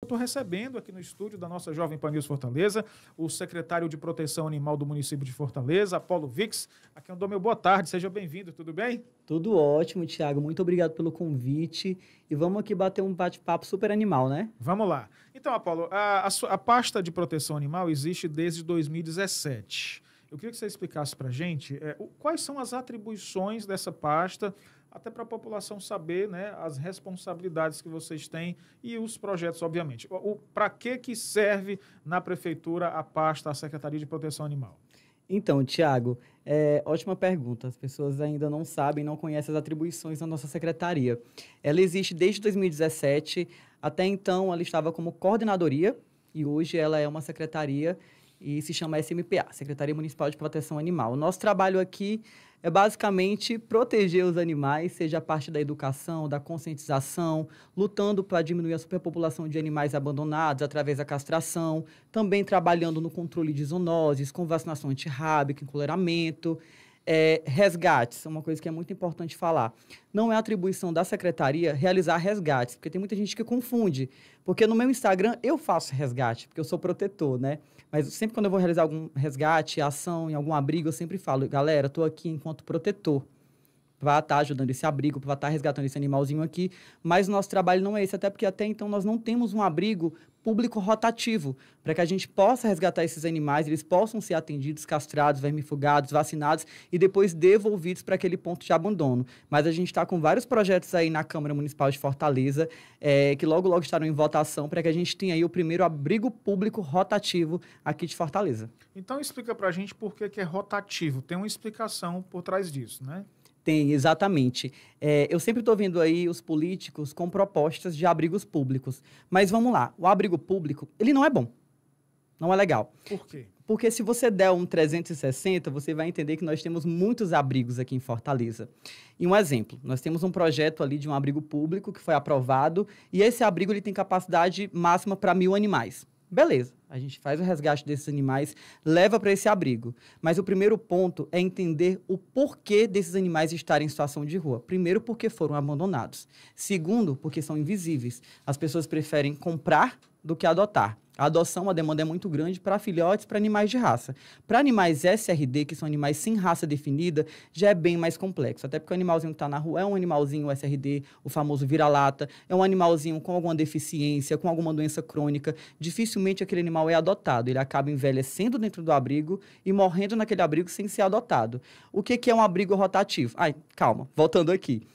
estou recebendo aqui no estúdio da nossa Jovem Pan News Fortaleza o secretário de Proteção Animal do município de Fortaleza, Apolo Vix, a quem eu dou meu boa tarde. Seja bem-vindo, tudo bem? Tudo ótimo, Thiago. Muito obrigado pelo convite. E vamos aqui bater um bate-papo super animal, né? Vamos lá. Então, Apolo, a pasta de proteção animal existe desde 2017. Eu queria que você explicasse para a gente quais são as atribuições dessa pasta, até para a população saber, né, as responsabilidades que vocês têm e os projetos, obviamente. Para que serve na prefeitura a pasta, a Secretaria de Proteção Animal? Então, Thiago, ótima pergunta. As pessoas ainda não sabem, não conhecem as atribuições da nossa secretaria. Ela existe desde 2017. Até então, ela estava como coordenadoria e hoje ela é uma secretaria e se chama SMPA, Secretaria Municipal de Proteção Animal. O nosso trabalho aqui é basicamente proteger os animais, seja a parte da educação, da conscientização, lutando para diminuir a superpopulação de animais abandonados através da castração, também trabalhando no controle de zoonoses, com vacinação antirrábica, encoleiramento, resgates, é uma coisa que é muito importante falar. Não é atribuição da secretaria realizar resgates, porque tem muita gente que confunde, porque no meu Instagram eu faço resgate, porque eu sou protetor, né? Mas sempre quando eu vou realizar algum resgate, ação, em algum abrigo, eu sempre falo, galera, estou aqui enquanto protetor, para estar ajudando esse abrigo, para estar resgatando esse animalzinho aqui, mas o nosso trabalho não é esse, até porque até então nós não temos um abrigo público rotativo, para que a gente possa resgatar esses animais, eles possam ser atendidos, castrados, vermifugados, vacinados e depois devolvidos para aquele ponto de abandono. Mas a gente está com vários projetos aí na Câmara Municipal de Fortaleza, que logo, logo estarão em votação, para que a gente tenha aí o primeiro abrigo público rotativo aqui de Fortaleza. Então explica para a gente por que é rotativo. Tem uma explicação por trás disso, né? Tem, exatamente. Eu sempre estou vendo aí os políticos com propostas de abrigos públicos. Mas vamos lá, o abrigo público, ele não é bom. Não é legal. Por quê? Porque se você der um 360, você vai entender que nós temos muitos abrigos aqui em Fortaleza. E um exemplo, nós temos um projeto ali de um abrigo público que foi aprovado e esse abrigo ele tem capacidade máxima para 1.000 animais. Beleza, a gente faz o resgate desses animais, leva para esse abrigo. Mas o primeiro ponto é entender o porquê desses animais estarem em situação de rua. Primeiro, porque foram abandonados. Segundo, porque são invisíveis. As pessoas preferem comprar do que adotar. A adoção, a demanda é muito grande para filhotes, para animais de raça. Para animais SRD, que são animais sem raça definida, já é bem mais complexo. Até porque o animalzinho que está na rua é um animalzinho SRD, o famoso vira-lata, é um animalzinho com alguma deficiência, com alguma doença crônica. Dificilmente aquele animal é adotado. Ele acaba envelhecendo dentro do abrigo e morrendo naquele abrigo sem ser adotado. O que é um abrigo rotativo? Ai, calma, voltando aqui.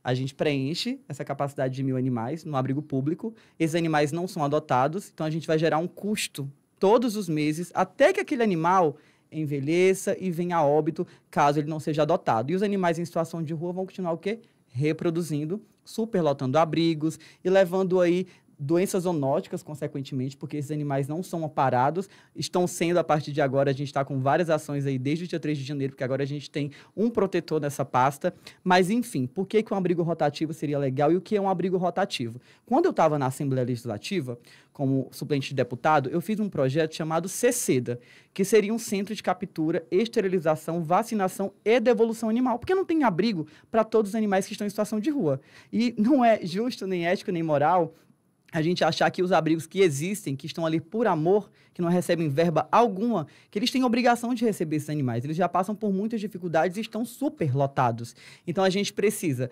A gente preenche essa capacidade de 1.000 animais no abrigo público. Esses animais não são adotados, então a gente vai gerar um custo todos os meses até que aquele animal envelheça e venha a óbito, caso ele não seja adotado. E os animais em situação de rua vão continuar o quê? Reproduzindo, superlotando abrigos e levando aí doenças zoonóticas, consequentemente, porque esses animais não são parados, estão sendo, a partir de agora, a gente está com várias ações aí desde o dia 3 de janeiro, porque agora a gente tem um protetor nessa pasta, mas, enfim, por que um abrigo rotativo seria legal e o que é um abrigo rotativo? Quando eu estava na Assembleia Legislativa, como suplente de deputado, eu fiz um projeto chamado CECEDA, que seria um centro de captura, esterilização, vacinação e devolução animal, porque não tem abrigo para todos os animais que estão em situação de rua. E não é justo, nem ético, nem moral a gente achar que os abrigos que existem, que estão ali por amor, que não recebem verba alguma, que eles têm obrigação de receber esses animais. Eles já passam por muitas dificuldades e estão super lotados. Então, a gente precisa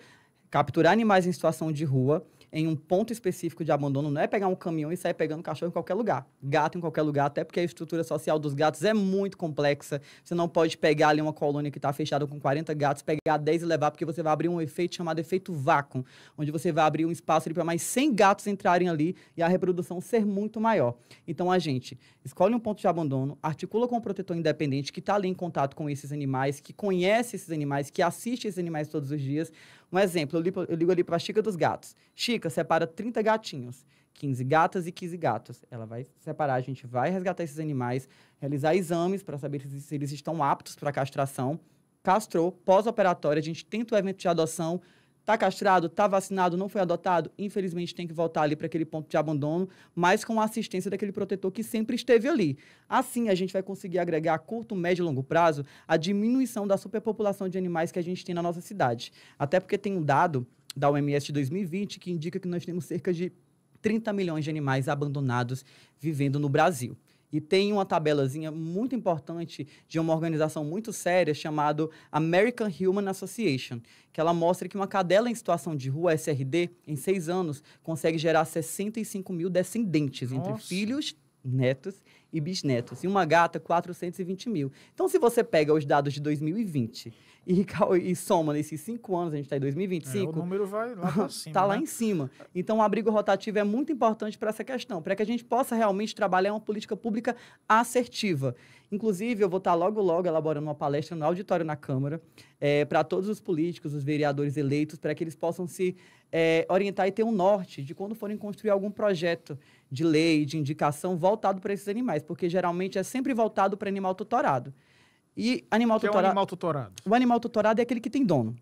capturar animais em situação de rua, em um ponto específico de abandono, não é pegar um caminhão e sair pegando cachorro em qualquer lugar. Gato em qualquer lugar, até porque a estrutura social dos gatos é muito complexa. Você não pode pegar ali uma colônia que está fechada com 40 gatos, pegar 10 e levar, porque você vai abrir um efeito chamado efeito vácuo, onde você vai abrir um espaço para mais 100 gatos entrarem ali e a reprodução ser muito maior. Então, a gente escolhe um ponto de abandono, articula com um protetor independente que está ali em contato com esses animais, que conhece esses animais, que assiste esses animais todos os dias. Um exemplo, eu ligo ali para a Chica dos gatos. Chica, separa 30 gatinhos, 15 gatas e 15 gatos. Ela vai separar, a gente vai resgatar esses animais, realizar exames para saber se eles estão aptos para castração. Castrou, pós-operatório, a gente tenta o evento de adoção. Está castrado, está vacinado, não foi adotado, infelizmente tem que voltar ali para aquele ponto de abandono, mas com a assistência daquele protetor que sempre esteve ali. Assim, a gente vai conseguir agregar a curto, médio e longo prazo a diminuição da superpopulação de animais que a gente tem na nossa cidade. Até porque tem um dado da OMS de 2020 que indica que nós temos cerca de 30 milhões de animais abandonados vivendo no Brasil. E tem uma tabelazinha muito importante de uma organização muito séria chamada American Human Association, que ela mostra que uma cadela em situação de rua, SRD, em 6 anos, consegue gerar 65 mil descendentes, entre filhos, netos e bisnetos. E uma gata, 420 mil. Então, se você pega os dados de 2020 e soma nesses 5 anos, a gente está em 2025... o número vai lá para cima. Está lá em cima. Então, o abrigo rotativo é muito importante para essa questão, para que a gente possa realmente trabalhar uma política pública assertiva. Inclusive, eu vou estar logo elaborando uma palestra no auditório na Câmara para todos os políticos, os vereadores eleitos, para que eles possam se orientar e ter um norte de quando forem construir algum projeto de lei, de indicação voltado para esses animais, porque geralmente é sempre voltado para animal tutorado. E animal tutorado... é o animal tutorado? O animal tutorado é aquele que tem dono.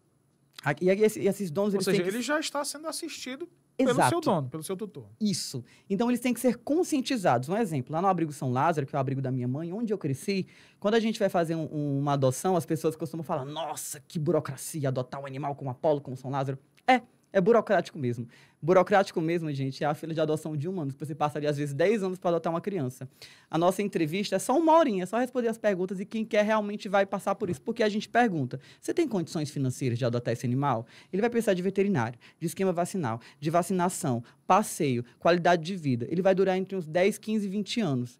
E esses donos... Ou seja, ele já está sendo assistido pelo seu dono, pelo seu tutor. Isso. Então, eles têm que ser conscientizados. Um exemplo, lá no Abrigo São Lázaro, que é o abrigo da minha mãe, onde eu cresci, quando a gente vai fazer uma adoção, as pessoas costumam falar, nossa, que burocracia, adotar um animal como Apolo, como São Lázaro. É burocrático mesmo. Burocrático mesmo, gente, é a fila de adoção de humanos, que você passa ali, às vezes, 10 anos para adotar uma criança. A nossa entrevista é só 1 horinha, é só responder as perguntas e quem quer realmente vai passar por isso. Porque a gente pergunta, você tem condições financeiras de adotar esse animal? Ele vai precisar de veterinário, de esquema vacinal, de vacinação, passeio, qualidade de vida. Ele vai durar entre uns 10, 15, 20 anos.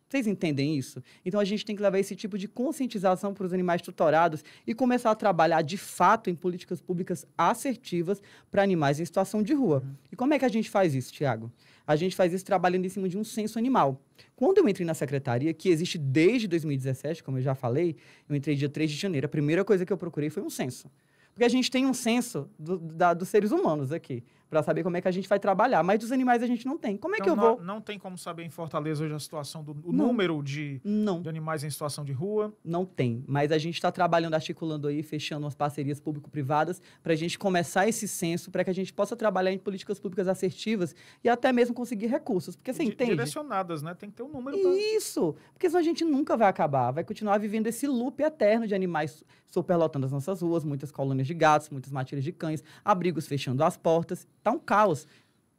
Vocês entendem isso? Então, a gente tem que levar esse tipo de conscientização para os animais tutorados e começar a trabalhar, de fato, em políticas públicas assertivas para animais em situação de rua. E como é que a gente faz isso, Tiago? A gente faz isso trabalhando em cima de um censo animal. Quando eu entrei na secretaria, que existe desde 2017, como eu já falei, eu entrei dia 3 de janeiro, a primeira coisa que eu procurei foi um censo. Porque a gente tem um censo dos seres humanos aqui, para saber como é que a gente vai trabalhar. Mas dos animais a gente não tem. Como é que eu vou... Não tem como saber em Fortaleza hoje a situação o número de animais em situação de rua? Não tem. Mas a gente está trabalhando, articulando aí, fechando umas parcerias público-privadas para a gente começar esse censo, para que a gente possa trabalhar em políticas públicas assertivas e até mesmo conseguir recursos. Porque você entende? Direcionadas, né? Tem que ter um número. Isso! Porque senão a gente nunca vai acabar. Vai continuar vivendo esse loop eterno de animais superlotando as nossas ruas, muitas colônias de gatos, muitas matilhas de cães, abrigos fechando as portas. Tá um caos.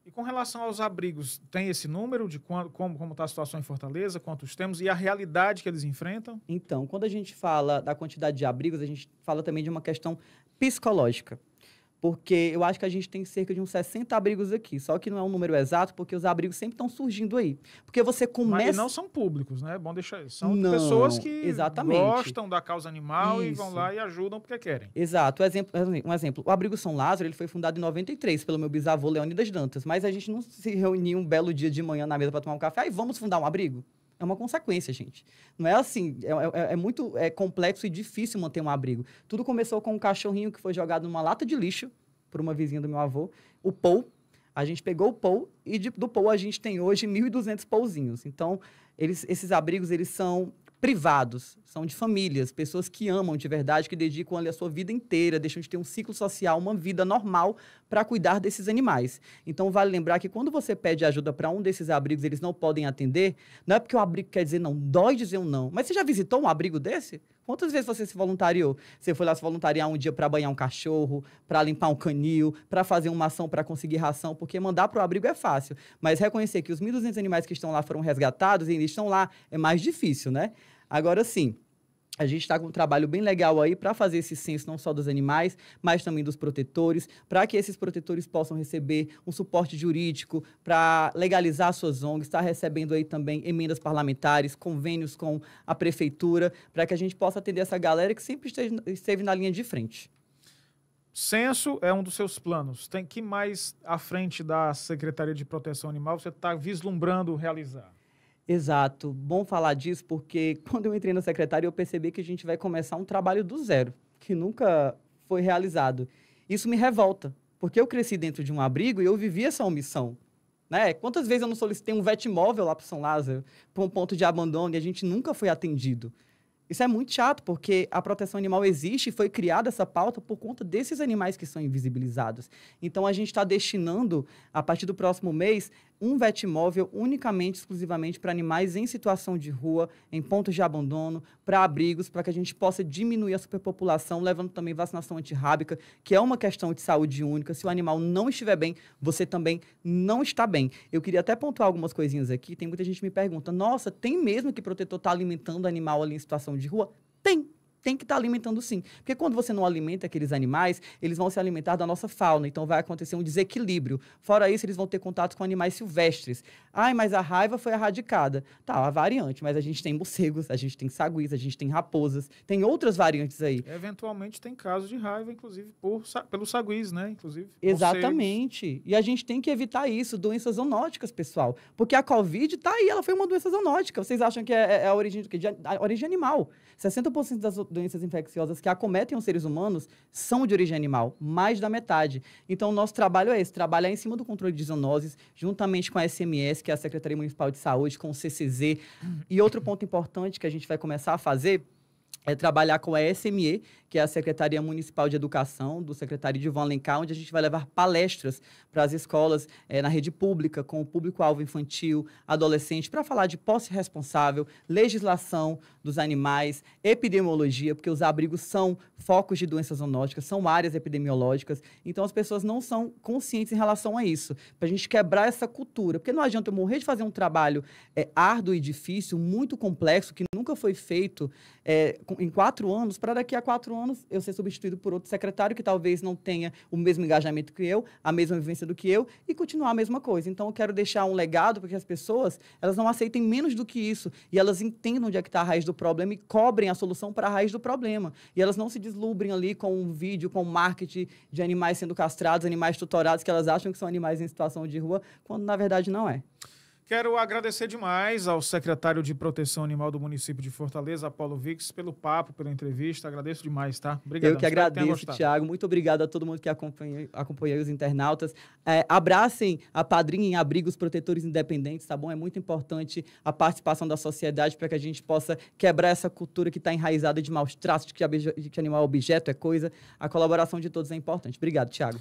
E com relação aos abrigos, tem esse número de como está a situação em Fortaleza, quantos temos e a realidade que eles enfrentam? Então, quando a gente fala da quantidade de abrigos, a gente fala também de uma questão psicológica. Porque eu acho que a gente tem cerca de uns 60 abrigos aqui. Só que não é um número exato, porque os abrigos sempre estão surgindo aí. Porque você começa... Mas não são públicos, né? É bom deixar isso. São pessoas que gostam da causa animal e vão lá e ajudam porque querem. Exato. Um exemplo. O Abrigo São Lázaro, ele foi fundado em 93 pelo meu bisavô Leônidas Dantas. Mas a gente não se reunia um belo dia de manhã na mesa para tomar um café. Vamos fundar um abrigo? É uma consequência, gente. Não é assim, é muito complexo e difícil manter um abrigo. Tudo começou com um cachorrinho que foi jogado numa lata de lixo por uma vizinha do meu avô, o Paul. A gente pegou o Paul e do Paul a gente tem hoje 1.200 Paulzinhos. Então, esses abrigos, eles são privados, são de famílias, pessoas que amam de verdade, que dedicam ali a sua vida inteira, deixam de ter um ciclo social, uma vida normal para cuidar desses animais. Então, vale lembrar que quando você pede ajuda para um desses abrigos, eles não podem atender, não é porque o abrigo quer dizer não, dói dizer um não. Mas você já visitou um abrigo desse? Quantas vezes você se voluntariou? Você foi lá se voluntariar um dia para banhar um cachorro, para limpar um canil, para fazer uma ação para conseguir ração, porque mandar para o abrigo é fácil. Mas reconhecer que os 1.200 animais que estão lá foram resgatados e ainda estão lá é mais difícil, né? Agora sim, a gente está com um trabalho bem legal aí para fazer esse censo não só dos animais, mas também dos protetores, para que esses protetores possam receber um suporte jurídico para legalizar suas ONGs, está recebendo aí também emendas parlamentares, convênios com a prefeitura, para que a gente possa atender essa galera que sempre esteve na linha de frente. Censo é um dos seus planos. Tem que mais à frente da Secretaria de Proteção Animal você está vislumbrando realizar? Exato. Bom falar disso, porque quando eu entrei na secretaria, eu percebi que a gente vai começar um trabalho do zero, que nunca foi realizado. Isso me revolta, porque eu cresci dentro de um abrigo e eu vivi essa omissão. Né? Quantas vezes eu não solicitei um vetmóvel lá para São Lázaro, para um ponto de abandono, e a gente nunca foi atendido? Isso é muito chato, porque a proteção animal existe e foi criada essa pauta por conta desses animais que são invisibilizados. Então, a gente está destinando, a partir do próximo mês, um vetimóvel unicamente, exclusivamente para animais em situação de rua, em pontos de abandono, para abrigos, para que a gente possa diminuir a superpopulação, levando também vacinação antirrábica, que é uma questão de saúde única. Se o animal não estiver bem, você também não está bem. Eu queria até pontuar algumas coisinhas aqui. Tem muita gente que me pergunta, nossa, tem mesmo que protetor está alimentando animal ali em situação de rua? Tem que estar alimentando sim. Porque quando você não alimenta aqueles animais, eles vão se alimentar da nossa fauna. Então vai acontecer um desequilíbrio. Fora isso, eles vão ter contato com animais silvestres. Ai, mas a raiva foi erradicada. Tá, a variante, mas a gente tem morcegos, a gente tem saguis, a gente tem raposas, tem outras variantes aí. Eventualmente tem casos de raiva, inclusive, pelos saguis, né? Inclusive, Exatamente. morcegos. E a gente tem que evitar isso, doenças zoonóticas, pessoal. Porque a Covid tá aí, ela foi uma doença zoonótica. Vocês acham que é a origem do quê? A origem animal. 60% das doenças infecciosas que acometem os seres humanos são de origem animal, mais da metade. Então, o nosso trabalho é esse, trabalhar em cima do controle de zoonoses, juntamente com a SMS, que é a Secretaria Municipal de Saúde, com o CCZ. E outro ponto importante que a gente vai começar a fazer é trabalhar com a SME, que é a Secretaria Municipal de Educação, do secretário Divan Alencar, onde a gente vai levar palestras para as escolas na rede pública, com o público-alvo infantil, adolescente, para falar de posse responsável, legislação dos animais, epidemiologia, porque os abrigos são focos de doenças zoonóticas, são áreas epidemiológicas, então as pessoas não são conscientes em relação a isso, para a gente quebrar essa cultura, porque não adianta eu morrer de fazer um trabalho árduo e difícil, muito complexo, que nunca foi feito em 4 anos, para daqui a 4 anos eu ser substituído por outro secretário que talvez não tenha o mesmo engajamento que eu, a mesma vivência do que eu, e continuar a mesma coisa. Então, eu quero deixar um legado para que as pessoas, elas não aceitem menos do que isso, e elas entendam onde é que está a raiz do problema e cobrem a solução para a raiz do problema. E elas não se deslubrem ali com um vídeo, com marketing de animais sendo castrados, animais tutorados, que elas acham que são animais em situação de rua, quando na verdade não é. Quero agradecer demais ao secretário de Proteção Animal do município de Fortaleza, Apolo Vix, pelo papo, pela entrevista. Agradeço demais, tá? Obrigado. Eu que agradeço, Thiago. Muito obrigado a todo mundo que acompanhou os internautas. Abracem a Padrinho em Abrigos Protetores Independentes, tá bom? É muito importante a participação da sociedade para que a gente possa quebrar essa cultura que está enraizada de maus tratos, de que animal é objeto, é coisa. A colaboração de todos é importante. Obrigado, Thiago.